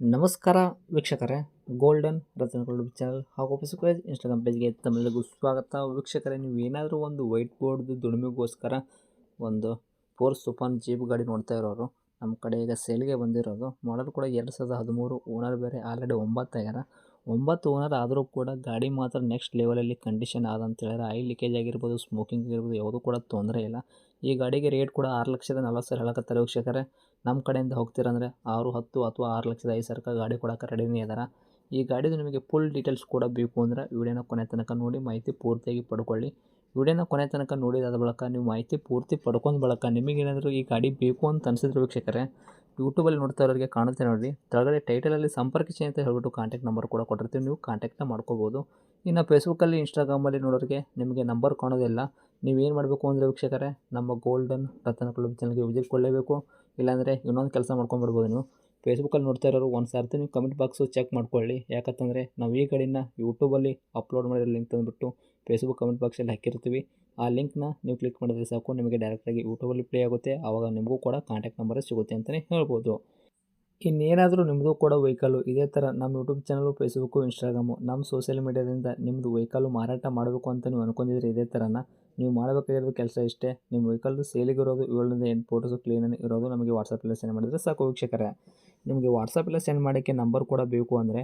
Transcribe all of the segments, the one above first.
ನಮಸ್ಕಾರ ವೀಕ್ಷಕರೇ, golden ರತ್ನಗಳು channel ಹಾಗೂ ಫೇಸ್ಬುಕ್ ಇನ್ಸ್ಟಾಗ್ರಾಮ್ ಪೇಜ್ಗೆ ತಮ್ಮೆಲ್ಲರಿಗೂ ಸ್ವಾಗತ. ವೀಕ್ಷಕರೇ, ನೀವು ಏನಾದರೂ ಒಂದು ವೈಟ್ ಬೋರ್ಡ್ದು ದುಡಿಮೆಗೋಸ್ಕರ ಒಂದು ಫೋರ್ಸ್ ತುಫಾನ್ ಜೀಪ್ ಗಾಡಿ ನೋಡ್ತಾ ಇರೋರು, ನಮ್ಮ ಕಡೆ ಈಗ ಸೇಲ್ಗೆ ಬಂದಿರೋದು. ಮಾಡಲ್ ಕೂಡ 2013, ಓನರ್ ಬೇರೆ ಆಲ್ರೆಡಿ 9 ಆಗ್ಯಾರ. 9 ಓನರ್ ಆದರೂ ಕೂಡ ಗಾಡಿ ಮಾತ್ರ ನೆಕ್ಸ್ಟ್ ಲೆವೆಲಲ್ಲಿ ಕಂಡೀಷನ್ ಆದಂತ ಹೇಳಿದ್ರೆ, ಆಯಿಲ್ ಲೀಕೇಜ್ ಆಗಿರ್ಬೋದು, ಸ್ಮೋಕಿಂಗ್ ಆಗಿರ್ಬೋದು, ಯಾವುದೂ ಕೂಡ ತೊಂದರೆ ಇಲ್ಲ. ಈ ಗಾಡಿಗೆ ರೇಟ್ ಕೂಡ 6,40,000 ಹೇಳಕತ್ತಾರೆ ವೀಕ್ಷಕರೇ. ನಮ್ಮ ಕಡೆಯಿಂದ ಹೋಗ್ತೀರಂದರೆ 6,10,000 ಅಥವಾ 6,05,000 ಗಾಡಿ ಕೊಡೋಕೆ ರೆಡಿನೇ ಇದ್ದಾರೆ. ಈ ಗಾಡಿದು ನಿಮಗೆ ಫುಲ್ ಡೀಟೇಲ್ಸ್ ಕೂಡ ಬೇಕು ಅಂದರೆ ವಿಡಿಯೋನ ಕೊನೆ ತನಕ ನೋಡಿ ಮಾಹಿತಿ ಪೂರ್ತಿಯಾಗಿ ಪಡ್ಕೊಳ್ಳಿ. ವಿಡಿಯೋನ ಕೊನೆ ತನಕ ನೋಡಿದಾದ ಬಳಿಕ ನೀವು ಮಾಹಿತಿ ಪೂರ್ತಿ ಪಡ್ಕೊಂಡ ಬಳಿಕ ನಿಮಗೇನಾದರೂ ಈ ಗಾಡಿ ಬೇಕು ಅಂತ ಅನಿಸಿದ್ರೆ ವೀಕ್ಷಕರೇ, ಯೂಟ್ಯೂಬಲ್ಲಿ ನೋಡ್ತಾ ಇರೋರಿಗೆ ಕಾಣುತ್ತೆ ನೋಡಿ, ಕೆಳಗಡೆ ಟೈಟಲಲ್ಲಿ ಸಂಪರ್ಕಿಸಿ ಅಂತ ಹೇಳ್ಬಿಟ್ಟು ಕಾಂಟ್ಯಾಕ್ಟ್ ನಂಬರ್ ಕೂಡ ಕೊಟ್ಟಿರ್ತೀವಿ, ನೀವು ಕಾಂಟ್ಯಾಕ್ಟ್ನ ಮಾಡ್ಕೋಬೋದು. ಇನ್ನು ಫೇಸ್ಬುಕ್ಕಲ್ಲಿ, ಇನ್ಸ್ಟಾಗ್ರಾಮಲ್ಲಿ ನೋಡೋರಿಗೆ ನಿಮಗೆ ನಂಬರ್ ಕಾಣೋದಿಲ್ಲ. ನೀವೇನು ಮಾಡಬೇಕು ಅಂದರೆ ವೀಕ್ಷಕರೇ, ನಮ್ಮ ಗೋಲ್ಡನ್ ರತ್ನಗಳು ಚಾನಲ್ಗೆ ವಿಸಿಟ್ ಕೊಡಲೇಬೇಕು. ಇಲ್ಲಾಂದರೆ ಇನ್ನೊಂದು ಕೆಲಸ ಮಾಡ್ಕೊಂಡ್ಬಿಡ್ಬೋದು. ನೀವು ಫೇಸ್ಬುಕ್ಕಲ್ಲಿ ನೋಡ್ತಾ ಇರೋರು ಒಂದು ಸಾರ್ತಿ ನೀವು ಕಮೆಂಟ್ ಬಾಕ್ಸು ಚೆಕ್ ಮಾಡ್ಕೊಳ್ಳಿ. ಯಾಕಂತಂದರೆ ನಾವು ಈ ಗಾಡಿನ ಯೂಟ್ಯೂಬಲ್ಲಿ ಅಪ್ಲೋಡ್ ಮಾಡಿರೋ ಲಿಂಕ್ ತಂದುಬಿಟ್ಟು ಫೇಸ್ಬುಕ್ ಕಮೆಂಟ್ ಬಾಕ್ಸಲ್ಲಿ ಹಾಕಿರ್ತೀವಿ. ಆ ಲಿಂಕ್ನ ನೀವು ಕ್ಲಿಕ್ ಮಾಡಿದ್ರೆ ಸಾಕು, ನಿಮಗೆ ಡೈರೆಕ್ಟಾಗಿ ಯೂಟ್ಯೂಬಲ್ಲಿ ಪ್ಲೇ ಆಗುತ್ತೆ. ಆವಾಗ ನಿಮಗೂ ಕೂಡ ಕಾಂಟ್ಯಾಕ್ಟ್ ನಂಬರ್ ಸಿಗುತ್ತೆ ಅಂತಲೇ ಹೇಳ್ಬೋದು. ಇನ್ನೇನಾದರೂ ನಿಮ್ಮದು ಕೂಡ ವೆಹಿಕಲ್ಲು ಇದೇ ಥರ ನಮ್ಮ ಯೂಟ್ಯೂಬ್ ಚಾನಲು, ಫೇಸ್ಬುಕ್ಕು, ಇನ್ಸ್ಟಾಗ್ರಾಮು, ನಮ್ಮ ಸೋಷಿಯಲ್ ಮೀಡಿಯಾದಿಂದ ನಿಮ್ಮದು ವೆಹಿಕಲ್ಲು ಮಾರಾಟ ಮಾಡಬೇಕು ಅಂತ ನೀವು ಅಂದ್ಕೊಂಡಿದ್ರೆ ಇದೇ ಥರನ ನೀವು ಮಾಡಬೇಕಾಗಿರೋದು ಕೆಲಸ ಇಷ್ಟೇ. ನಿಮ್ಮ ವೆಹಿಕಲ್ದು ಸೇಲಿಗಿರೋದು 7ರಿಂದ 8 ಫೋಟೋಸು ಕ್ಲೀನಾಗಿ ಇರೋದು ನಮಗೆ ವಾಟ್ಸಪ್ಪಲ್ಲಿ ಸೆಂಡ್ ಮಾಡಿದರೆ ಸಾಕು ವೀಕ್ಷಕರೇ. ನಿಮಗೆ ವಾಟ್ಸಪ್ಪಲ್ಲಿ ಸೆಂಡ್ ಮಾಡೋಕ್ಕೆ ನಂಬರ್ ಕೂಡ ಬೇಕು ಅಂದರೆ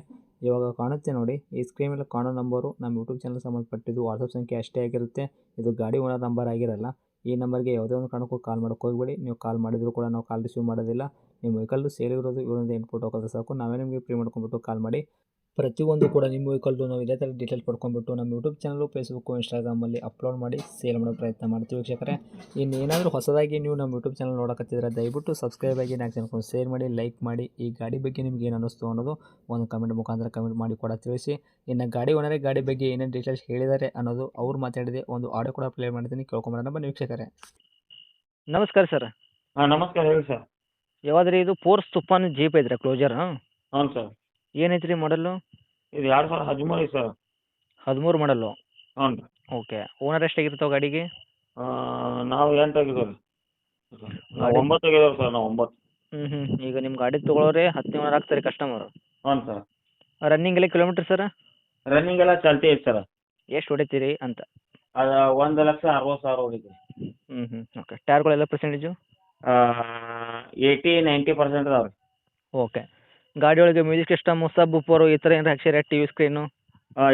ಇವಾಗ ಕಾಣುತ್ತೆ ನೋಡಿ, ಈ ಸ್ಕ್ರೀನ್ ಮೇಲೆ ಕಾಣೋ ನಂಬರು ನಮ್ಮ ಯೂಟ್ಯೂಬ್ ಚಾನಲ್ ಸಂಬಂಧಪಟ್ಟಿದ್ದು ವಾಟ್ಸಪ್ ಸಂಖ್ಯೆ ಅಷ್ಟೇ ಆಗಿರುತ್ತೆ. ಇದು ಗಾಡಿ ಓನರ್ ನಂಬರ್ ಆಗಿರಲ್ಲ. ಈ ನಂಬರ್ಗೆ ಯಾವುದೇ ಒಂದು ಕಾರಣಕ್ಕೂ ಕಾಲ್ ಮಾಡೋಕ್ಕೆ ಹೋಗಬೇಡಿ. ನೀವು ಕಾಲ್ ಮಾಡಿದರೂ ಕೂಡ ನಾವು ಕಾಲ್ ರಿಸೀವ್ ಮಾಡೋದಿಲ್ಲ. ನಿಮ್ಮ ವೆಹಿಕಲ್ದು ಸೇಲಿರೋದು 7ರಿಂದ 8 ಫೋಟೋ ಹಾಕಿದ್ರೆ ಸಾಕು, ನಾವೇ ನಿಮಗೆ ಫ್ರೀ ಮಾಡ್ಕೊಂಡ್ಬಿಟ್ಟು ಕಾಲ್ ಮಾಡಿ ಪ್ರತಿಯೊಂದು ಕೂಡ ನಿಮ್ಮ ವೆಹಿಕಲ್ದು ನಾವು ಇದೇ ಥರ ಡೀಟೇಲ್ಸ್ ಪಡ್ಕೊಂಡ್ಬಿಟ್ಟು ನಮ್ಮ ಯೂಟ್ಯೂಬ್ ಚಾನಲು, ಫೇಸ್ಬುಕ್ಕು, ಇನ್ಸ್ಟಾಗ್ರಾಮಲ್ಲಿ ಅಪ್ಲೋಡ್ ಮಾಡಿ ಸೇಲ್ ಮಾಡೋ ಪ್ರಯತ್ನ ಮಾಡ್ತೀವಿ ವೀಕ್ಷಕರೇ. ಇನ್ನೇನಾದರೂ ಹೊಸದಾಗಿ ನೀವು ನಮ್ಮ ಯೂಟ್ಯೂಬ್ ಚಾನಲ್ ನೋಡಕತ್ತಿದ್ರೆ ದಯವಿಟ್ಟು ಸಬ್ಸ್ಕ್ರೈಬ್ ಆಗಿ, ನಾಲ್ಕು ಜನಕ್ಕೆ ಶೇರ್ ಮಾಡಿ, ಲೈಕ್ ಮಾಡಿ. ಈ ಗಾಡಿ ಬಗ್ಗೆ ನಿಮ್ಗೆ ಏನು ಅನ್ನಿಸ್ತು ಅನ್ನೋದು ಒಂದು ಕಮೆಂಟ್ ಮುಖಾಂತರ ಕಮೆಂಟ್ ಮಾಡಿ ಕೂಡ ತಿಳಿಸಿ. ಇನ್ನು ಗಾಡಿ ಓನರೇ ಗಾಡಿ ಬಗ್ಗೆ ಏನೇನು ಡೀಟೇಲ್ಸ್ ಹೇಳಿದ್ದಾರೆ ಅನ್ನೋದು ಅವ್ರು ಮಾತಾಡಿದೆ ಒಂದು ಆಡಿಯೋ ಕೂಡ ಪ್ಲೇ ಮಾಡ್ತೀನಿ, ಕೇಳ್ಕೊಂಬರೋಣ ಬನ್ನಿ ವೀಕ್ಷಕರೇ. ನಮಸ್ಕಾರ ಸರ್. ಹಾಂ ನಮಸ್ಕಾರ, ಹೇಳಿ ಸರ್. ಯಾವ್ದು ಇದು ಫೋರ್ಸ್ ತುಫಾನ್ ಜೀಪ್ ಐತ್ರಿ ಕ್ಲೋಜರ್? ಹ್ಞೂ ಸರ್. ಏನೈತ್ರಿ ಮಾಡಲ್ಲು? ಇದು 2013 ಸರ್. 13 ಮಾಡಲ್ಲು. ಹ್ಞೂ ರೀ. ಓಕೆ. ಓನರ್ ಎಷ್ಟಾಗಿರ್ತಾವೆ ಗಾಡಿಗೆ? ನಾವು 8 ಆಗಿದ್ದೇವೆ ರೀ. ನಾವು 9 ಆಗಿದ್ದೇವೆ ಸರ್, ನಾವು 9. ಈಗ ನಿಮ್ಮ ಗಾಡಿ ತೊಗೊಳೋರೆ 10 ಓನರ್ ಆಗ್ತಾರೆ ಕಸ್ಟಮರು. ಹ್ಞೂ ಸರ್. ರನ್ನಿಂಗ್ ಎಲ್ಲ ಕಿಲೋಮೀಟ್ರ್ ಸರ್? ರನ್ನಿಂಗ್ ಎಲ್ಲ ಚಾಲ್ತಿ ಐತೆ ಸರ್. ಎಷ್ಟು ಹೊಡಿತೀರಿ ಅಂತ? ಅದು 1,60,000 ಹೊಡಿತೀವಿ. ಓಕೆ. ಟೈರ್ಗಳೆಲ್ಲ ಪರ್ಸೆಂಟೇಜು? 80-90% ಅದಾವೆ ರೀ. ಓಕೆ. ಗಾಡಿ ಒಳಗೆ ಮ್ಯೂಸಿಕ್ ಸಿಸ್ಟಮು, ಸಬ್ ಉಪ್ಪರು ಈ ಥರ ಏನಾರು ಹಾಕ್ಸಿರ? T V screen?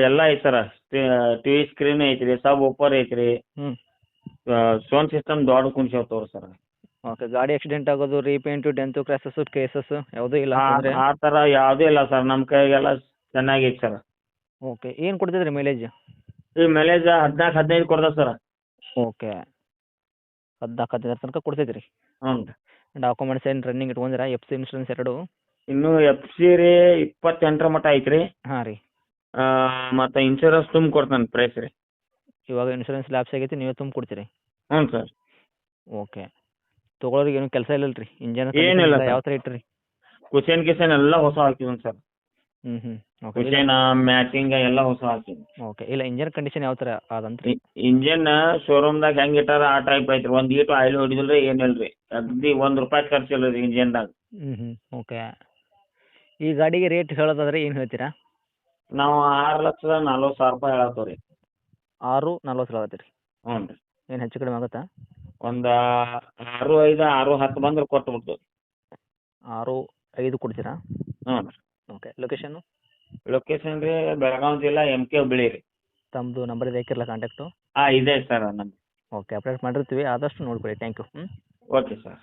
ಎಲ್ಲ ಐತೆ ಸರ್. ಟಿ ವಿ ಸ್ಕ್ರೀನ್ ಐತೆ ರೀ, ಸಬ್ ಓಪರ್ ಐತೆ ರೀ. ಸೌಂಡ್ ಸಿಸ್ಟಮ್ ದೊಡ್ಡ ಕುಣ್ಸೇವ್ ತೋರಿ ಸರ್. ಓಕೆ. ಗಾಡಿ ಆಕ್ಸಿಡೆಂಟ್ ಆಗೋದು, ರೀಪೇಂಟು, ಡೆಂತು, ಕ್ರ್ಯಾಸಸ್ಸು, ಕೇಸಸ್ಸು ಯಾವುದೂ ಇಲ್ಲ ಅಂದರೆ? ಆ ಥರ ಯಾವುದೂ ಇಲ್ಲ ಸರ್, ನಮ್ಮ ಕೈಗೆಲ್ಲ ಚೆನ್ನಾಗೈತೆ ಸರ್. ಓಕೆ. ಏನು ಕೊಡ್ತದೆ ರೀ ಮೈಲೇಜ್? ಈ ಮೈಲೇಜ್ 14-15 ಕೊಡ್ತದೆ ಸರ್. ಓಕೆ. 14-15 ತನಕ ಕೊಡ್ತೈತೆ ರೀ. ಹ್ಞೂ ರೀ. ಡಾಕ್ಯುಮೆಂಟ್ಸ್ ಏನು ರನ್ನಿಂಗ್ ಇಟ್ಕೊಂಡಿರಾ? ಎಫ್ ಸಿ ಇನ್ಶೂರೆನ್ಸ್ ಎರಡು? ಇನ್ನು ಎಫ್ ಸಿ ರೀ 28 ಮಟ್ಟ ಐತೆ ರೀ. ಹಾಂ ರೀ. ಮತ್ತು ಇನ್ಶೂರೆನ್ಸ್ ತುಂಬ ಕೊಡ್ತಾನೆ ಪ್ರೈಸ್ ರೀ. ಇವಾಗ ಇನ್ಶೂರೆನ್ಸ್ ಲ್ಯಾಪ್ಸ್ ಆಗೈತಿ, ನೀವೇ ತುಂಬ ಕೊಡ್ತೀರಿ? ಹ್ಞೂ ಸರ್. ಓಕೆ. ತೊಗೊಳೋರಿಗೆ ಏನು ಕೆಲಸ ಇಲ್ಲ ರೀ? ಇಂಜನ್ ಏನಿಲ್ಲ ಸರ್. ಯಾವ ಥರ ಇಟ್ಟಿರಿ? ಕುಷನ್ ಎಲ್ಲ ಹೊಸ ಹಾಕಿದ್ದೀನಿ ಸರ್. ಓಕೆ. ಕುಷನ್ ಮ್ಯಾಟಿಂಗ್ ಎಲ್ಲ ಹೊಸ ಹಾಕಿದ್ದೀನಿ. ಓಕೆ. ಇಲ್ಲ, ಇಂಜನ್ ಕಂಡೀಷನ್ ಯಾವ ಥರ ಅದಂತ್ರಿ? ಇಂಜನ್ ಶೋರೂಮ್ದಾಗ ಹೆಂಗೆ ಇಟ್ಟಾರ ಆ ಟೈಪ್ ಐತೆ ರೀ. ಒಂದು ಈಟು ಆಯಿಲ್ ಹೊಡಿದಿಲ್ಲ ರೀ, ಏನಿಲ್ಲ ರೀ. ಅಗದಿ ₹1 ಖರ್ಚಿಲ್ಲ ರೀ ಇಂಜನ್ದಾಗ. ಓಕೆ. ಈ ಗಾಡಿಗೆ ರೇಟ್ ಹೇಳೋದಾದ್ರೆ ಏನು ಹೇಳ್ತೀರಾ? ನಾವು 6,40,000 ಹೇಳತ್ತೇವೆ ರೀ. 6,40,000 ಹೇಳತ್ತೀರಿ? ಹ್ಞೂ ರೀ. ಏನು ಹೆಚ್ಚು ಕಡಿಮೆ ಆಗುತ್ತಾ? ಒಂದು 6,5, 6,10 ಬಂದ್ರೆ ಕೊಟ್ಟು ಬಿಡ್ತೀವಿ. 6,5 ಕೊಡ್ತೀರಾ? ಹ್ಞೂ ರೀ. ಓಕೆ. ಲೊಕೇಶನ್ನು? ಲೊಕೇಶನ್ ರೀ ಬೆಳಗಾವಿ ಜಿಲ್ಲಾ MK ಹುಬ್ಳಿ ರೀ. ತಮ್ಮದು ನಂಬರ್ ಇದೆ ಹಾಕಿರಲ್ಲ ಕಾಂಟ್ಯಾಕ್ಟು? ಇದೆ ಸರ್ ನಮ್ಮದು. ಓಕೆ. ಅಪ್ಡೇಟ್ ಮಾಡಿರ್ತೀವಿ, ಆದಷ್ಟು ನೋಡ್ಕೊಳ್ಳಿ. Thank you. Okay sir.